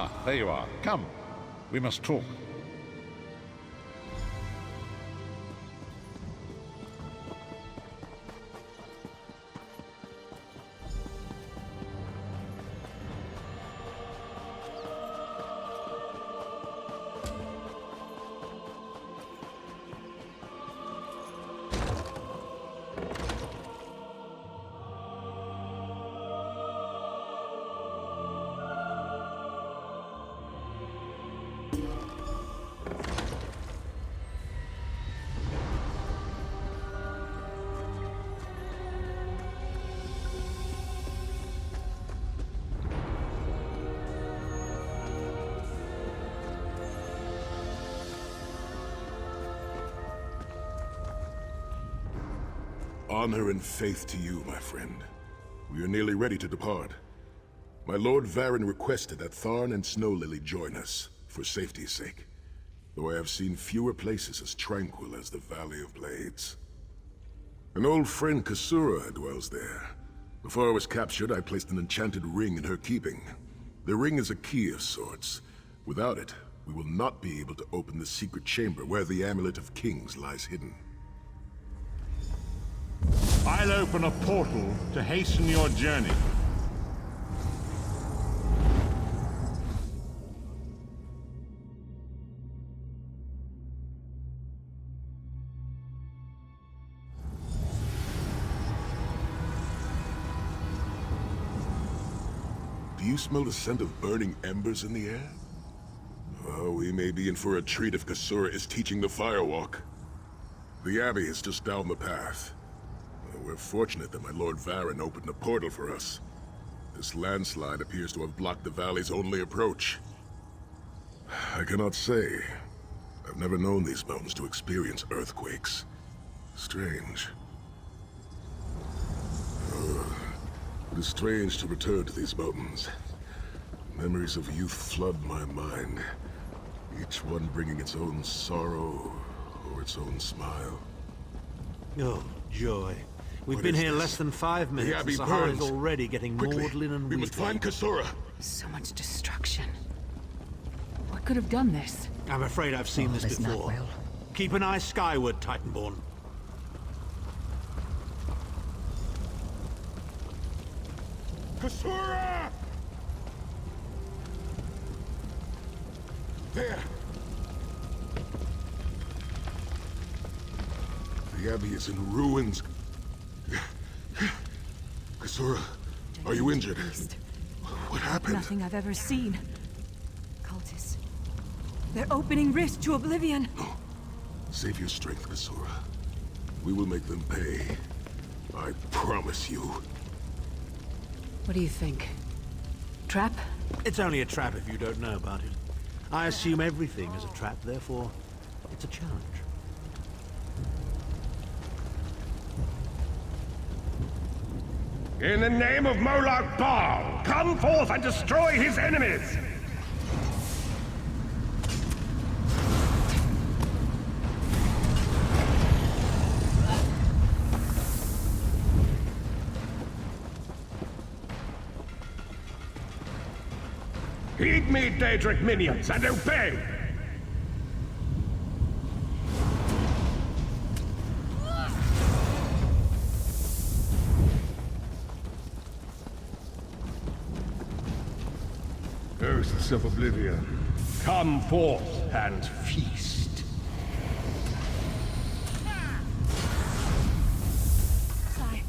Ah, there you are. Come. We must talk. Honor and faith to you, my friend. We are nearly ready to depart. My Lord Varen requested that Tharn and Snow Lily join us, for safety's sake. Though I have seen fewer places as tranquil as the Valley of Blades. An old friend, Kasura, dwells there. Before I was captured, I placed an enchanted ring in her keeping. The ring is a key of sorts. Without it, we will not be able to open the secret chamber where the Amulet of Kings lies hidden. I'll open a portal to hasten your journey. Do you smell the scent of burning embers in the air? Oh, we may be in for a treat if Kasura is teaching the Firewalk. The Abbey is just down the path. We're fortunate that my Lord Varen opened a portal for us. This landslide appears to have blocked the valley's only approach. I cannot say. I've never known these mountains to experience earthquakes. Strange. It is strange to return to these mountains. Memories of youth flood my mind, each one bringing its own sorrow or its own smile. Oh, joy. We've been here less than 5 minutes. The Abbey and Sahara's burns. already getting Quickly, maudlin and we must weeping. find Kasura. So much destruction. What could have done this? I'm afraid I've seen this This not before. well. Keep an eye skyward, Titanborn. Kasura! There! The Abbey is in ruins. Kasura, are you injured? Beast. What happened? Nothing I've ever seen. Cultists. They're opening rift to oblivion. No. Save your strength, Kasura. We will make them pay. I promise you. What do you think? Trap? It's only a trap if you don't know about it. I assume everything is a trap, therefore it's a challenge. In the name of Moloch Baal, come forth and destroy his enemies! Heed me, Daedric minions, and obey! Hosts of Oblivion, come forth and feast. Sai,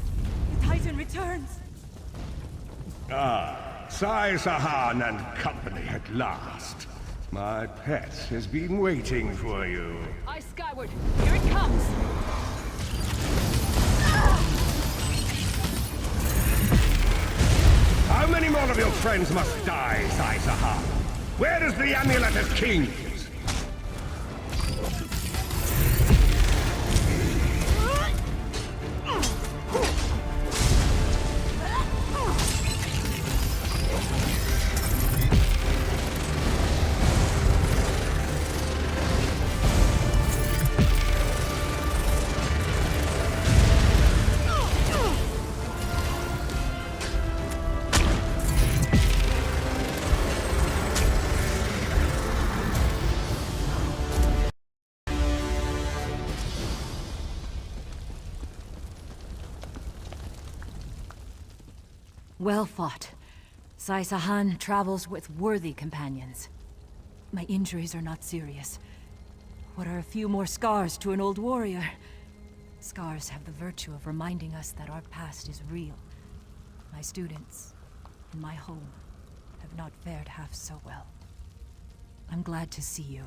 the Titan returns. Sai Sahan and company at last. My pet has been waiting for you. Eye skyward. Here it comes. How many more of your friends must die, Sai Sahan? Where is the Amulet of Kings? Well fought. Sai Sahan travels with worthy companions. My injuries are not serious. What are a few more scars to an old warrior? Scars have the virtue of reminding us that our past is real. My students, in my home, have not fared half so well. I'm glad to see you,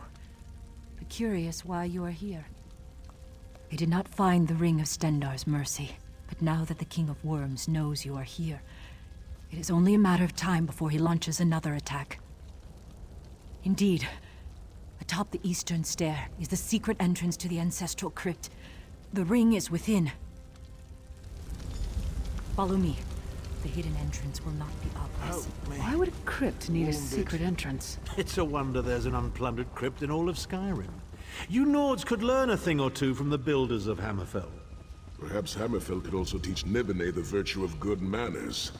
but curious why you are here. I did not find the Ring of Stendarr's mercy, but now that the King of Worms knows you are here, it is only a matter of time before he launches another attack. Indeed, atop the eastern stair is the secret entrance to the ancestral crypt. The ring is within. Follow me. The hidden entrance will not be obvious. Help me. Why would a crypt need a secret entrance? It's a wonder there's an unplundered crypt in all of Skyrim. You Nords could learn a thing or two from the builders of Hammerfell. Perhaps Hammerfell could also teach Nibene the virtue of good manners.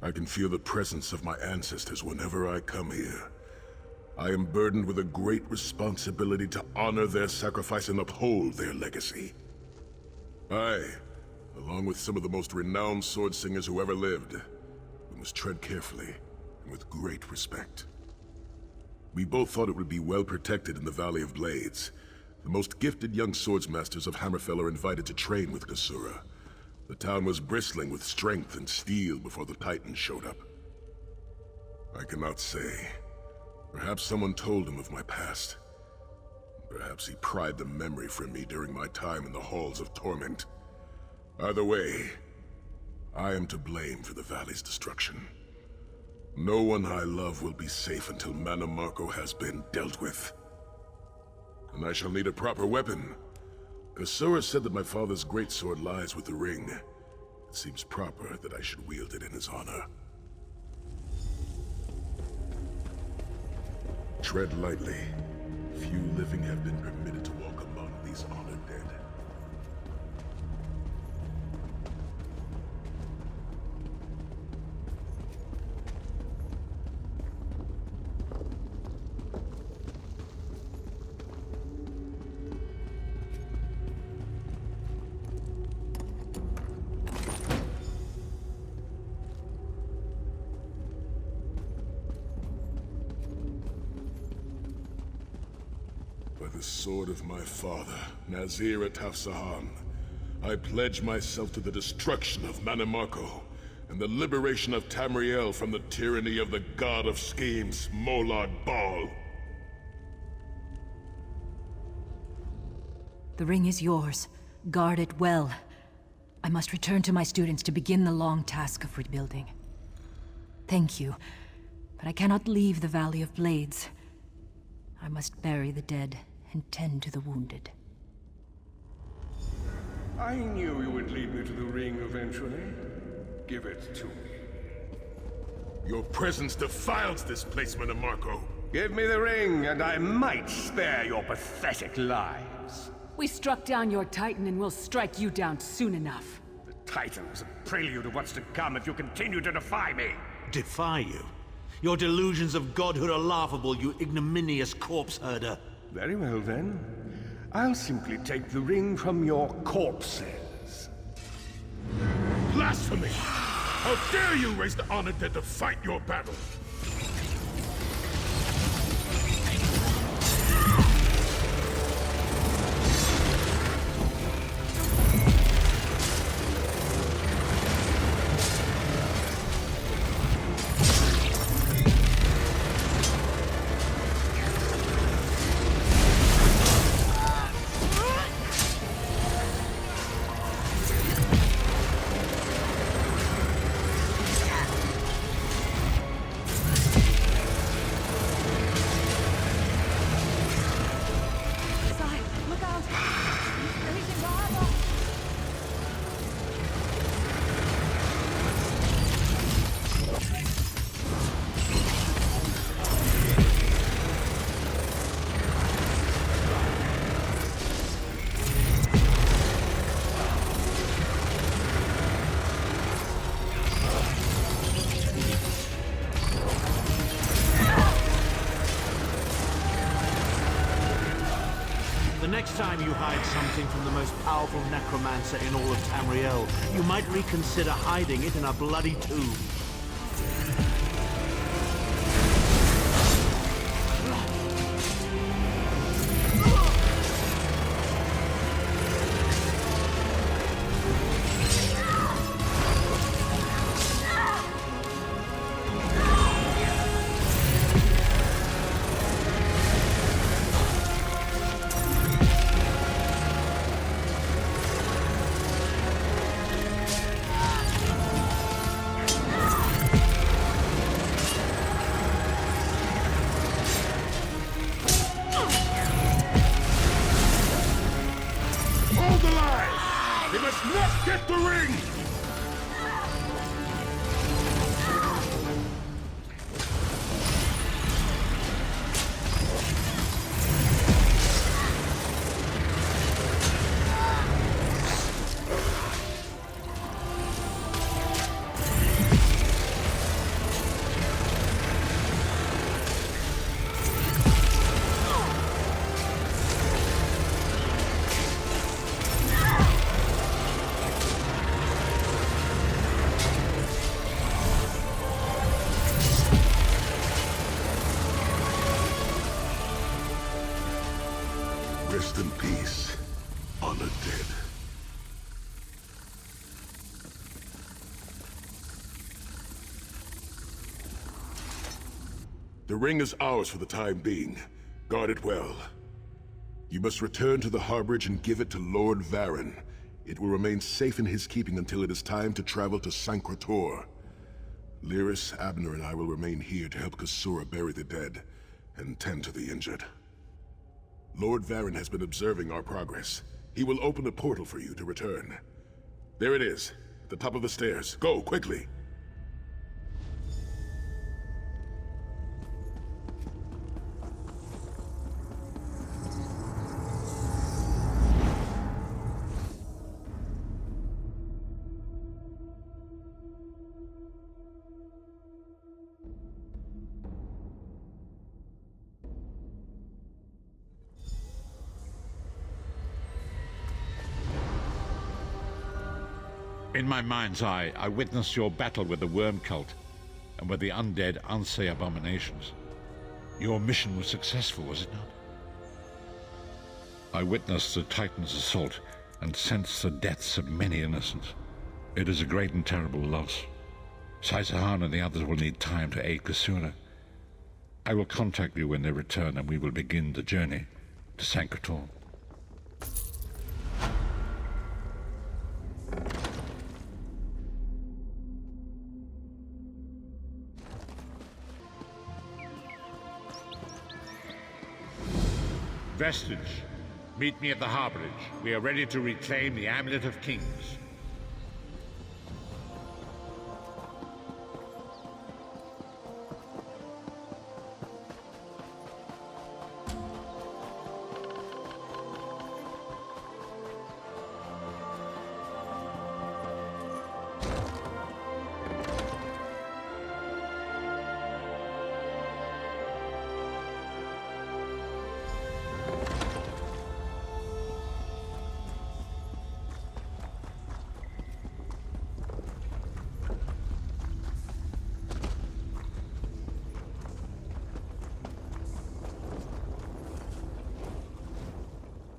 I can feel the presence of my ancestors whenever I come here. I am burdened with a great responsibility to honor their sacrifice and uphold their legacy. I, along with some of the most renowned sword singers who ever lived, we must tread carefully and with great respect. We both thought it would be well protected in the Valley of Blades. The most gifted young swordsmasters of Hammerfell are invited to train with Kasura. The town was bristling with strength and steel before the Titans showed up. I cannot say. Perhaps someone told him of my past. Perhaps he pried the memory from me during my time in the Halls of Torment. Either way, I am to blame for the valley's destruction. No one I love will be safe until Mana Marco has been dealt with. And I shall need a proper weapon. Kasura said that my father's greatsword lies with the ring. It seems proper that I should wield it in his honor. Tread lightly. Few living have been permitted to walk among these honored dead. By the sword of my father, Nazir Ataf-Sahan, I pledge myself to the destruction of Mana Marco and the liberation of Tamriel from the tyranny of the god of schemes, Molad Bal. The ring is yours. Guard it well. I must return to my students to begin the long task of rebuilding. Thank you, but I cannot leave the Valley of Blades. I must bury the dead and tend to the wounded. I knew you would lead me to the ring eventually. Give it to me. Your presence defiles this place, Mana Marco. Give me the ring, and I might spare your pathetic lives. We struck down your Titan and we'll strike you down soon enough. The Titan was a prelude of what's to come if you continue to defy me. Defy you? Your delusions of godhood are laughable, you ignominious corpse herder. Very well, then. I'll simply take the ring from your corpses. Blasphemy! How dare you raise the honored dead to fight your battle? next time you hide something from the most powerful necromancer in all of Tamriel, you might reconsider hiding it in a bloody tomb. Let's get the ring! Rest in peace, honored dead. The ring is ours for the time being. Guard it well. You must return to the harborage and give it to Lord Varen. It will remain safe in his keeping until it is time to travel to Sancrator. Lyris, Abner, and I will remain here to help Kasura bury the dead and tend to the injured. Lord Varen has been observing our progress. He will open a portal for you to return. There it is, at the top of the stairs. Go, quickly! In my mind's eye, I witnessed your battle with the worm cult and with the undead Unsay abominations. Your mission was successful, was it not? I witnessed the Titan's assault and sensed the deaths of many innocents. It is a great and terrible loss. Saisahan and the others will need time to aid Kasura. I will contact you when they return and we will begin the journey to Sancrator. Vestige, meet me at the harborage. We are ready to reclaim the Amulet of Kings.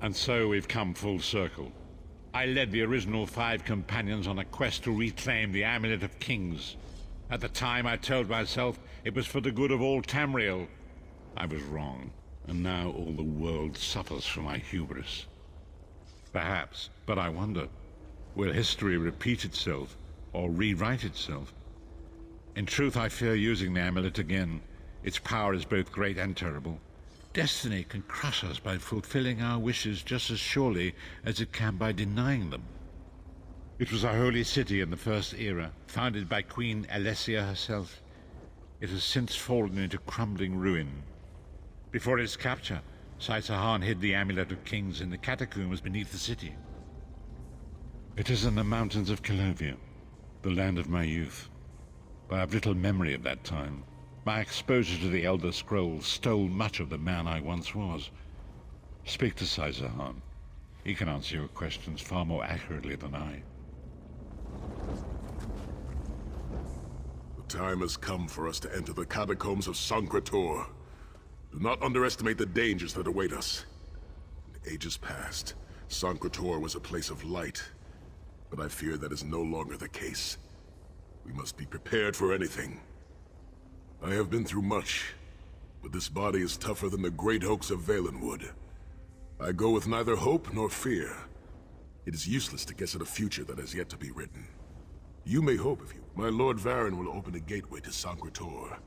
And so we've come full circle. I led the original 5 companions on a quest to reclaim the Amulet of Kings. At the time, I told myself it was for the good of all Tamriel. I was wrong, and now all the world suffers from my hubris. Perhaps, but I wonder, will history repeat itself, or rewrite itself? In truth, I fear using the amulet again. Its power is both great and terrible. Destiny can crush us by fulfilling our wishes just as surely as it can by denying them. It was a holy city in the First Era, founded by Queen Alessia herself. It has since fallen into crumbling ruin. Before its capture, Saisahan hid the Amulet of Kings in the catacombs beneath the city. It is in the mountains of Calovia, the land of my youth. But I have little memory of that time. My exposure to the Elder Scrolls stole much of the man I once was. Speak to Saizahan. He can answer your questions far more accurately than I. The time has come for us to enter the catacombs of Sancre-Tor. Do not underestimate the dangers that await us. In ages past, Sancre-Tor was a place of light, but I fear that is no longer the case. We must be prepared for anything. I have been through much, but this body is tougher than the great oaks of Valenwood. I go with neither hope nor fear. It is useless to guess at a future that has yet to be written. You may hope if you... My Lord Varen will open a gateway to Sancre-Tor.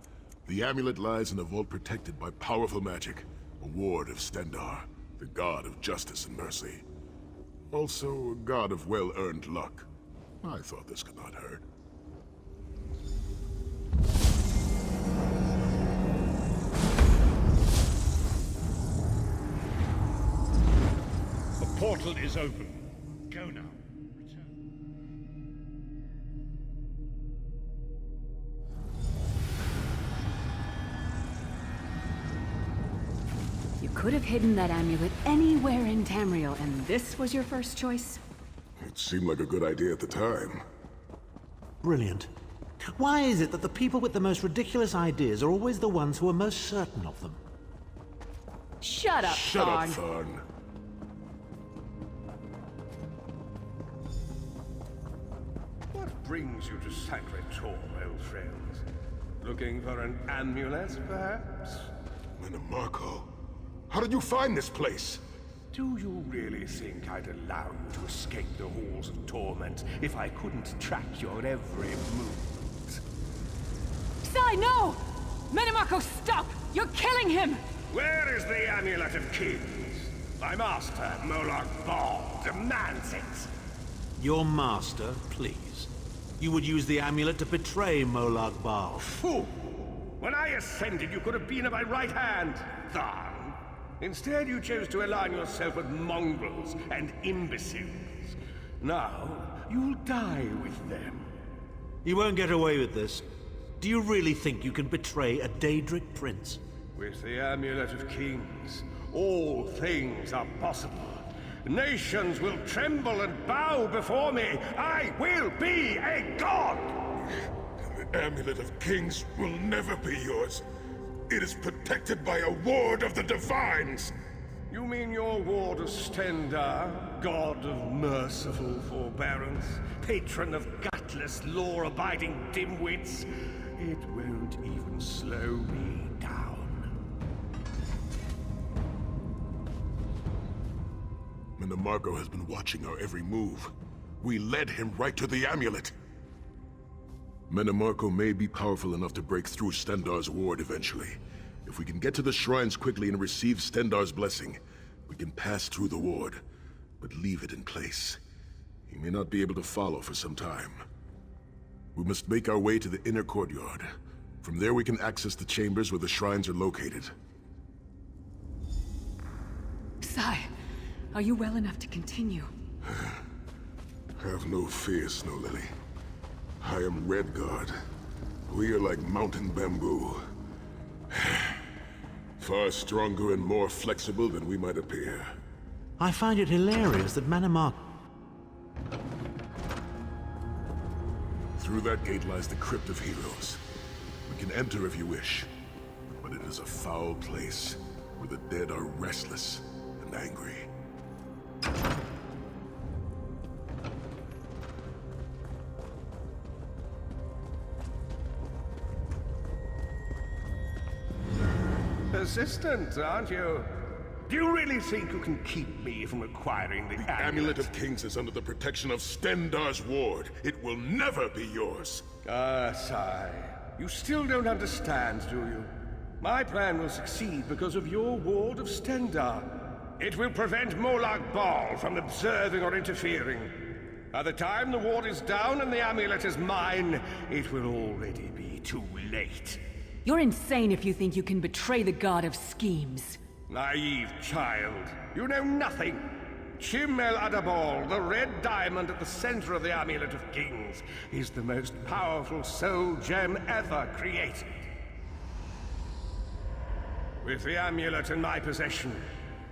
The amulet lies in a vault protected by powerful magic, a ward of Stendarr, the god of justice and mercy. Also, a god of well-earned luck. I thought this could not hurt. The portal is open. Go now. Return. You could have hidden that amulet anywhere in Tamriel, and this was your first choice? It seemed like a good idea at the time. Brilliant. Why is it that the people with the most ridiculous ideas are always the ones who are most certain of them? Shut up, Shut Thorn. up, Thorn. What brings you to Sancre-Tor, old friends? Looking for an amulet, perhaps? Marco, how did you find this place? Do you really think I'd allow you to escape the halls of torment if I couldn't track your every move? Sai, no! Menimarco, stop! You're killing him! Where is the Amulet of Kings? My master, Molag Bal, demands it. Your master, please. You would use the amulet to betray Molag Bal. Fool! When I ascended, you could have been at my right hand, Tharn. Instead, you chose to align yourself with mongrels and imbeciles. Now, you'll die with them. You won't get away with this. Do you really think you can betray a Daedric prince? With the Amulet of Kings, all things are possible. Nations will tremble and bow before me. I will be a god! The Amulet of Kings will never be yours. It is protected by a ward of the Divines! You mean your ward of Stendarr, god of merciful forbearance, patron of gutless, law-abiding dimwits? It won't even slow me down. Menimarco has been watching our every move. We led him right to the amulet. Menimarco may be powerful enough to break through Stendarr's ward eventually. If we can get to the shrines quickly and receive Stendarr's blessing, we can pass through the ward, but leave it in place. He may not be able to follow for some time. We must make our way to the inner courtyard. From there we can access the chambers where the shrines are located. Sai, are you well enough to continue? Have no fear, Snow Lily. I am Redguard. We are like mountain bamboo. Far stronger and more flexible than we might appear. I find it hilarious that Menimarco... Through that gate lies the Crypt of Heroes. We can enter if you wish, but it is a foul place where the dead are restless and angry. Persistent, aren't you? Do you really think you can keep me from acquiring the Amulet of Kings is under the protection of Stendarr's ward. It will never be yours. Ah, Sai. You still don't understand, do you? My plan will succeed because of your ward of Stendarr. It will prevent Molag Bal from observing or interfering. By the time the ward is down and the amulet is mine, it will already be too late. You're insane if you think you can betray the god of schemes. Naive child. You know nothing. Chimel Adabal, the red diamond at the center of the Amulet of Kings, is the most powerful soul gem ever created. With the amulet in my possession,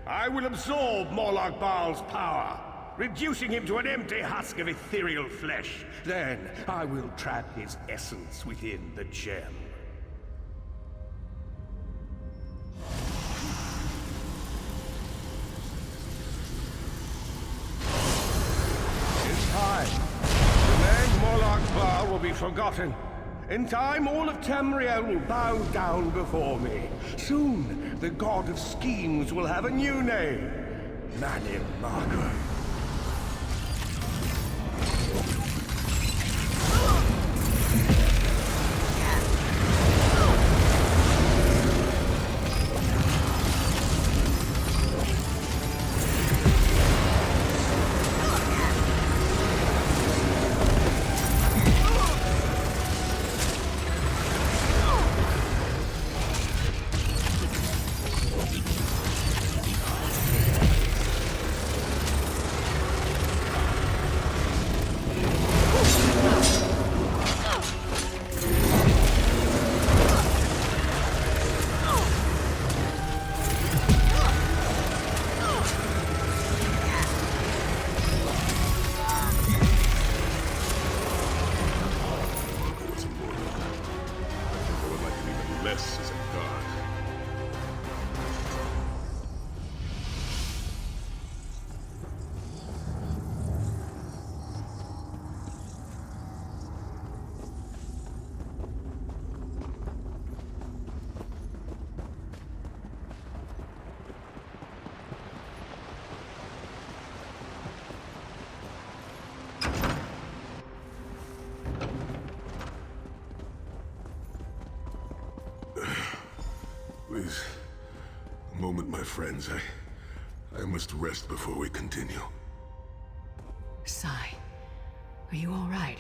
I will absorb Morlock Baal's power, reducing him to an empty husk of ethereal flesh. Then I will trap his essence within the gem. In time, the name Morlock Baal will be forgotten. In time, all of Tamriel will bow down before me. Soon, the god of schemes will have a new name. Marco. Please, a moment, my friends. I must rest before we continue. Sai, are you all right?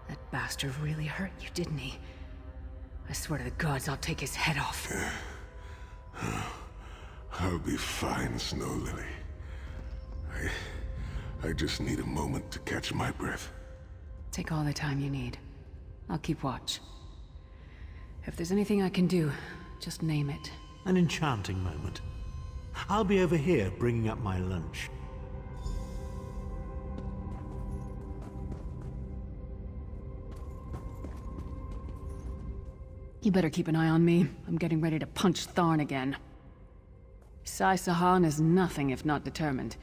That bastard really hurt you, didn't he? I swear to the gods, I'll take his head off. I'll be fine, Snow Lily. I just need a moment to catch my breath. Take all the time you need. I'll keep watch. If there's anything I can do, just name it. An enchanting moment. I'll be over here bringing up my lunch. You better keep an eye on me. I'm getting ready to punch Tharn again. Sai Sahan is nothing if not determined.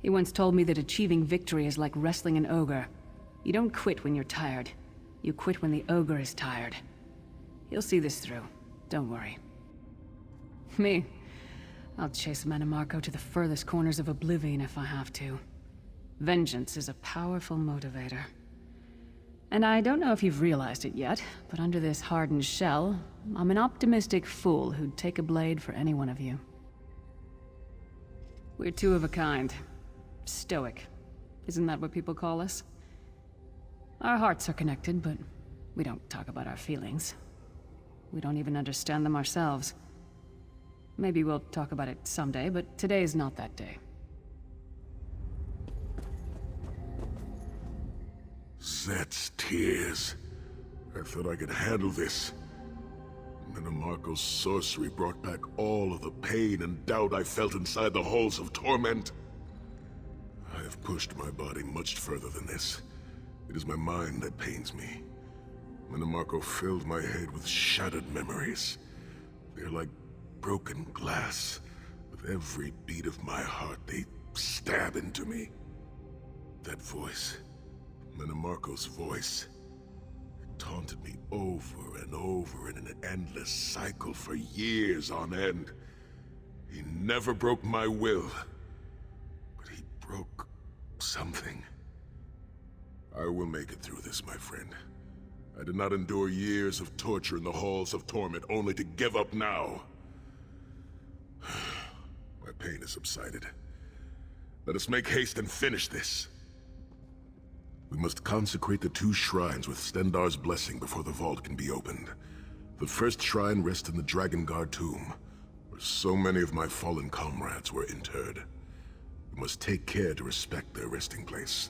He once told me that achieving victory is like wrestling an ogre. You don't quit when you're tired. You quit when the ogre is tired. He'll see this through. Don't worry. Me? I'll chase Marco to the furthest corners of oblivion if I have to. Vengeance is a powerful motivator. And I don't know if you've realized it yet, but under this hardened shell, I'm an optimistic fool who'd take a blade for any one of you. We're two of a kind. Stoic. Isn't that what people call us? Our hearts are connected, but we don't talk about our feelings. We don't even understand them ourselves. Maybe we'll talk about it someday, but today's not that day. Zet's tears. I thought I could handle this. Marco's sorcery brought back all of the pain and doubt I felt inside the halls of torment. I have pushed my body much further than this. It is my mind that pains me. Marco filled my head with shattered memories. They're like broken glass. With every beat of my heart, they stab into me. That voice, Marco's voice, it taunted me over and over in an endless cycle for years on end. He never broke my will, but he broke something. I will make it through this, my friend. I did not endure years of torture in the halls of torment only to give up now. My pain has subsided. Let us make haste and finish this. We must consecrate the 2 shrines with Stendarr's blessing before the vault can be opened. The first shrine rests in the Dragon Guard tomb, where so many of my fallen comrades were interred. We must take care to respect their resting place.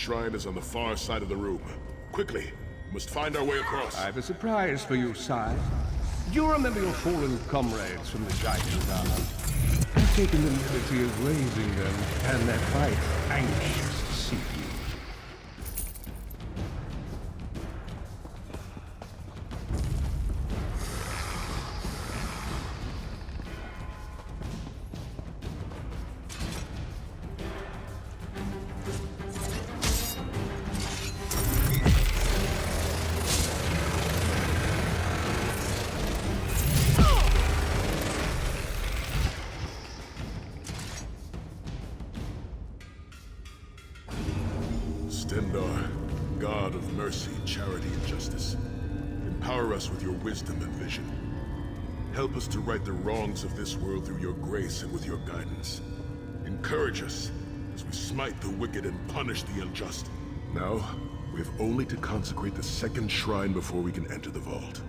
shrine is on the far side of the room. Quickly, we must find our way across. I have a surprise for you, sire. Do you remember your fallen comrades from the Giant Island? I've taken the liberty of raising them, and they're quite anxious to see you. Stendarr, God of mercy, charity, and justice, empower us with your wisdom and vision. Help us to right the wrongs of this world through your grace and with your guidance. Encourage us as we smite the wicked and punish the unjust. Now, we have only to consecrate the second shrine before we can enter the vault.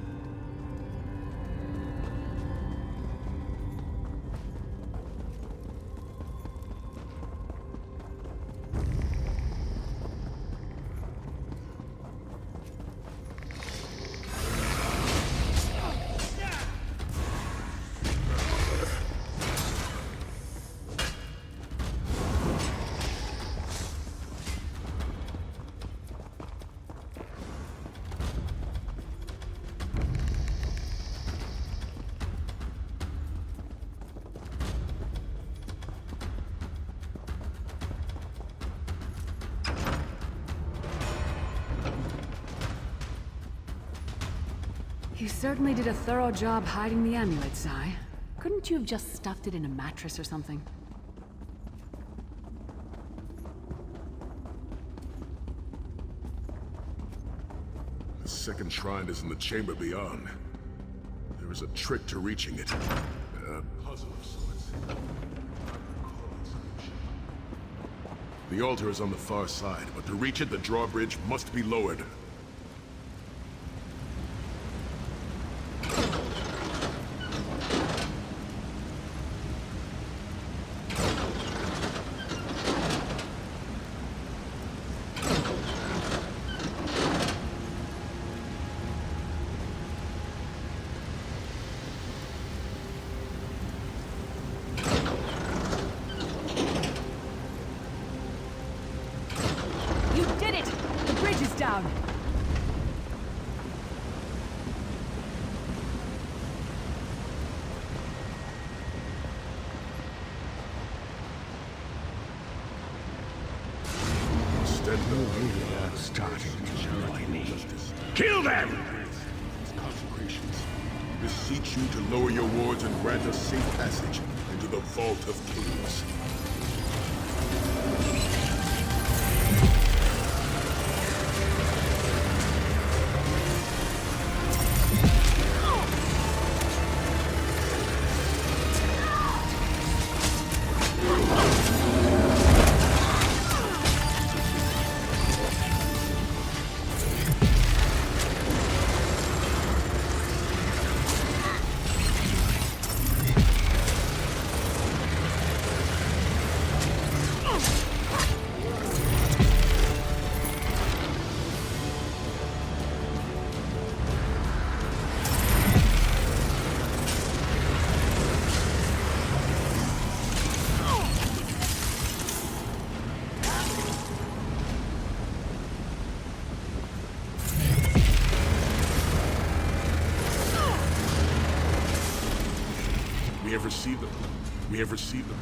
You certainly did a thorough job hiding the amulet, Sai. Couldn't you have just stuffed it in a mattress or something? The second shrine is in the chamber beyond. There is a trick to reaching it. A puzzle of sorts. The altar is on the far side, but to reach it, the drawbridge must be lowered. Down. Stendarr starting to annoy me. Kill them! Consecrations. Beseech you to lower your wards and grant us safe passage into the Vault of Kings. We have received them. We have received them.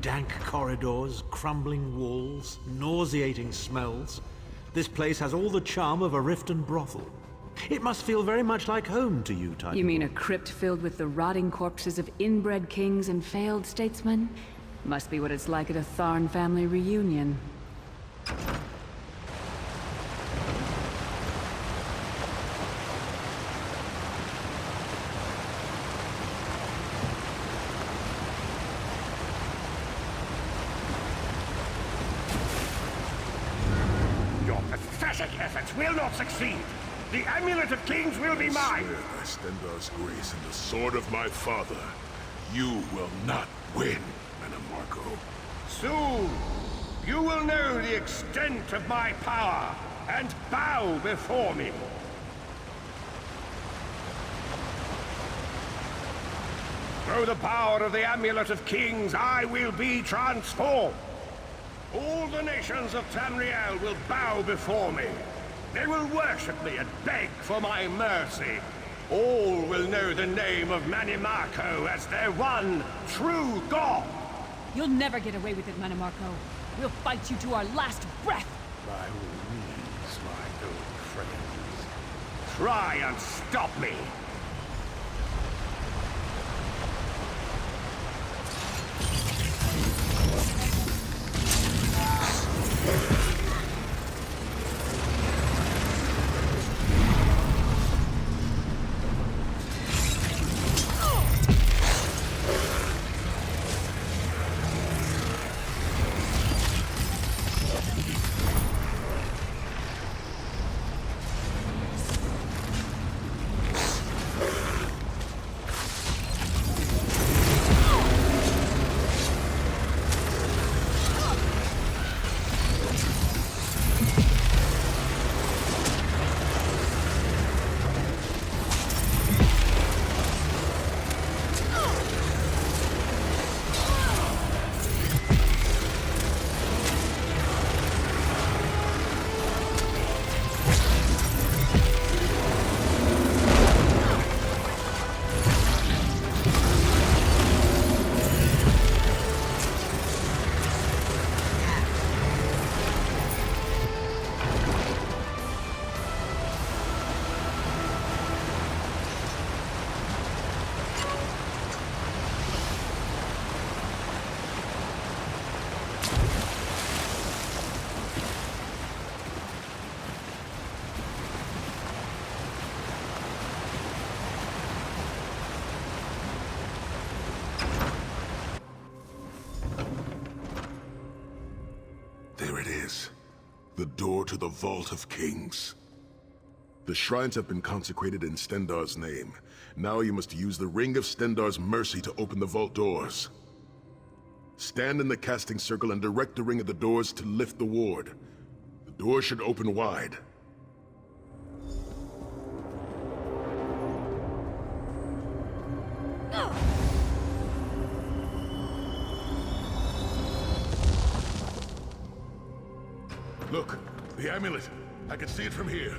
Dank corridors, crumbling walls, nauseating smells. This place has all the charm of a Riften brothel. It must feel very much like home to you, Titan. You mean a crypt filled with the rotting corpses of inbred kings and failed statesmen? Must be what it's like at a Tharn family reunion. Your pathetic efforts will not succeed. The Amulet of Kings will be mine! Swear by Stendarr's grace and the sword of my father, you will not win, Manamarco. Soon, you will know the extent of my power and bow before me. Through the power of the Amulet of Kings, I will be transformed. All the nations of Tamriel will bow before me. They will worship me and beg for my mercy. All will know the name of Manimarco as their one true god. You'll never get away with it, Manamarco. We'll fight you to our last breath. By all means, my old friends. Try and stop me. There it is. The door to the Vault of Kings. The shrines have been consecrated in Stendarr's name. Now you must use the Ring of Stendarr's mercy to open the vault doors. Stand in the casting circle and direct the ring of the doors to lift the ward. The door should open wide. Look, the amulet. I can see it from here.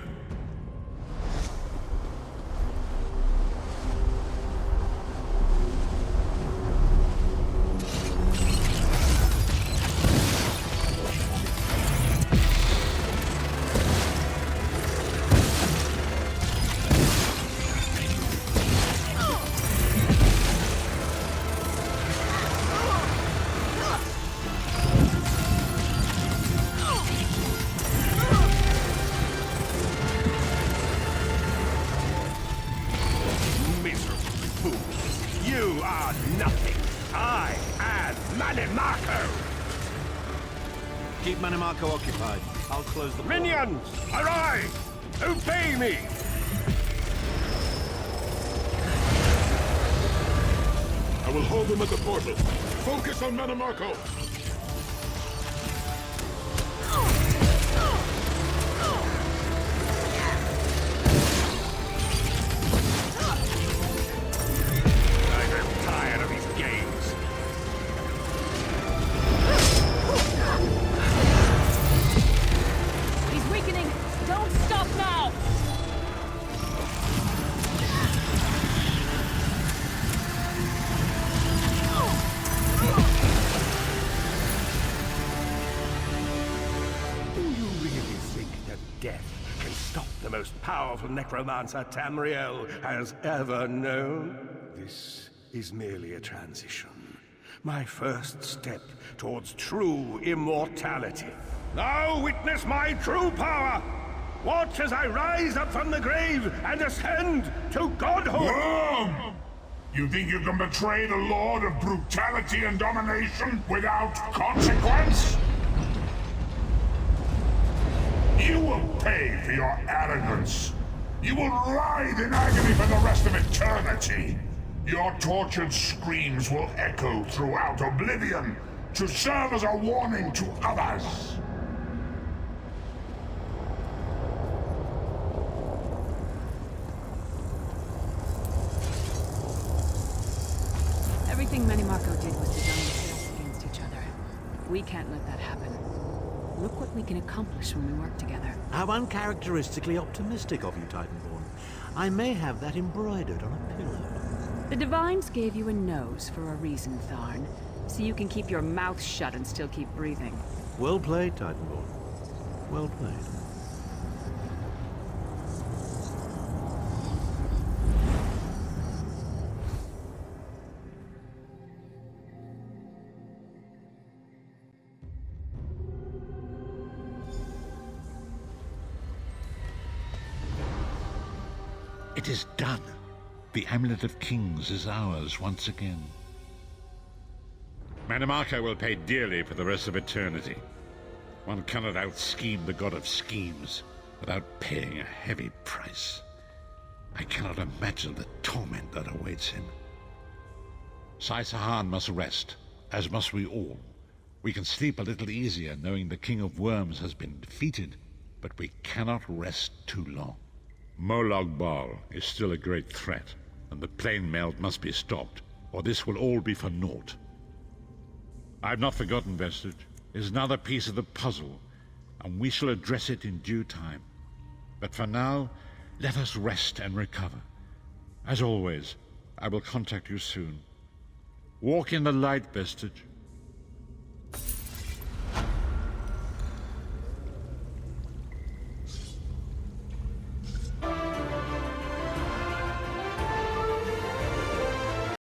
You are nothing. I am Manimarco. Keep Manimarco occupied. I'll close the portal. Minions, arrive! Obey me! I will hold them at the portal. Focus on Manimarco. I'm tired of these games. He's weakening. Don't stop now! Do you really think that death can stop the most powerful necromancer Tamriel has ever known? This is merely a transition. My first step towards true immortality. Now witness my true power! Watch as I rise up from the grave and ascend to godhood! Wrong! You think you can betray the Lord of brutality and domination without consequence? You will pay for your arrogance. You will writhe in agony for the rest of eternity. Your tortured screams will echo throughout oblivion to serve as a warning to others. Everything Manimarco did was designed to pit us against each other. We can't let that happen. Look what we can accomplish when we work together. How uncharacteristically optimistic of you, Titanborn. I may have that embroidered on a pillow. The Divines gave you a nose for a reason, Tharn. So you can keep your mouth shut and still keep breathing. Well played, Titanborn. Well played. It is done. The Amulet of Kings is ours once again. Manimarco will pay dearly for the rest of eternity. One cannot out-scheme the god of schemes without paying a heavy price. I cannot imagine the torment that awaits him. Sai-Sahan must rest, as must we all. We can sleep a little easier knowing the King of Worms has been defeated, but we cannot rest too long. Molag Bal is still a great threat, and the plane melt must be stopped, or this will all be for naught. I've not forgotten Vestige. It is another piece of the puzzle, and we shall address it in due time. But for now, let us rest and recover. As always, I will contact you soon. Walk in the light, Vestige.